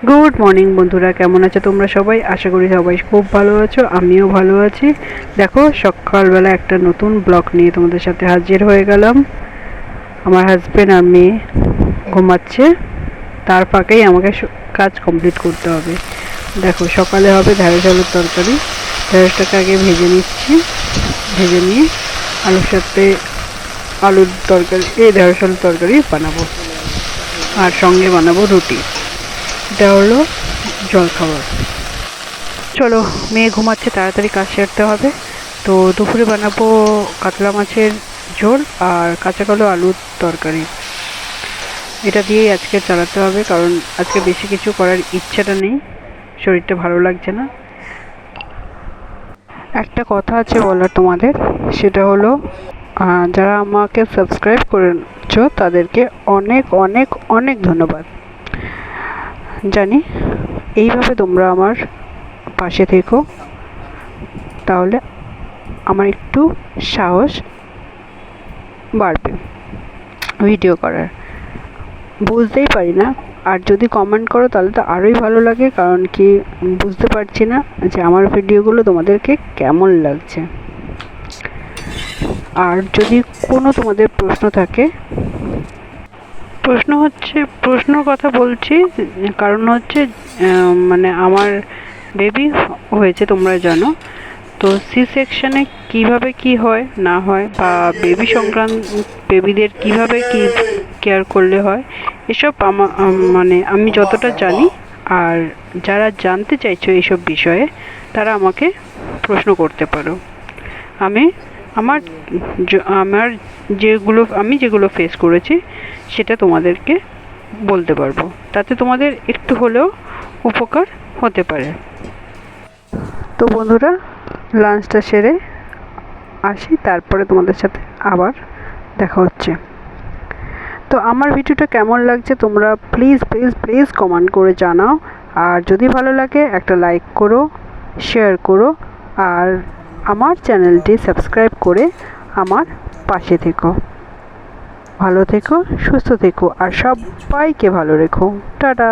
Good morning বন্ধুরা, কেমন আছো তোমরা সবাই? আশা করি সবাই খুব ভালো আছো, আমিও ভালো আছি। দেখো, সকালবেলা একটা নতুন ব্লগ নিয়ে তোমাদের সাথে হাজির হয়ে গেলাম। আমার হাজব্যান্ড আর মেয়ে ঘুমাচ্ছে, তার ফাঁকেই আমাকে কাজ কমপ্লিট করতে হবে। দেখো, সকালে হবে ঢ্যাঁড়স আলুর তরকারি। ঢ্যাঁড়সটাকে আগে ভেজে নিচ্ছি, ভেজে নিয়ে আলুর সাথে আলুর তরকারি, ঢ্যাঁড়স আলুর তরকারি বানাবো, আর সঙ্গে বানাবো রুটি। এটা হলো জলখাবার। চলো, মেয়ে ঘুমাচ্ছে, তাড়াতাড়ি কাজ সারতে হবে। তো দুপুরে বানাবো কাতলা মাছের ঝোল আর কাঁচা কলা আলুর তরকারি। এটা দিয়েই আজকে চালাতে হবে, কারণ আজকে বেশি কিছু করার ইচ্ছাটা নেই, শরীরটা ভালো লাগছে না। একটা কথা আছে বলার তোমাদের, সেটা হলো যারা আমাকে সাবস্ক্রাইব করেছো তাদেরকে অনেক অনেক অনেক ধন্যবাদ। জানি এইভাবে তোমরা আমার পাশে থেকো, তাহলে আমার একটু সাহস বাড়বে ভিডিও করার। বুঝতেই পারি না, আর যদি কমেন্ট করো তাহলে তো আরোই ভালো লাগে, কারণ কি বুঝতে পারছি না যে আমার ভিডিওগুলো তোমাদেরকে কেমন লাগছে। আর যদি কোনো তোমাদের প্রশ্ন থাকে, প্রশ্নর কথা বলছি, কারণ হচ্ছে মানে আমার বেবি হয়েছে, তোমরা জানো তো। সি সেকশানে কীভাবে কি হয় না হয়, বা বেবিদের কিভাবে কি কেয়ার করলে হয়, এসব মানে আমি যতটা জানি। আর যারা জানতে চাইছো এইসব বিষয়ে, তারা আমাকে প্রশ্ন করতে পারো। আমি আমার আমার যেগুলো ফেস করেছি সেটা তোমাদেরকে বলতে পারবো, তাতে তোমাদের একটু হলেও উপকার হতে পারে। তো বন্ধুরা, লাঞ্চটা সেরে আসি, তারপরে তোমাদের সাথে আবার দেখা হচ্ছে। তো আমার ভিডিওটা কেমন লাগছে তোমরা প্লিজ প্লিজ প্লিজ কমেন্ট করে জানাও। আর যদি ভালো লাগে একটা লাইক করো, শেয়ার করো, আর আমার চ্যানেলটি সাবস্ক্রাইব করে আমার পাশে থেকো। ভালো থেকো, সুস্থ থেকো, আর সবাইকে ভালো রেখো। টাটা।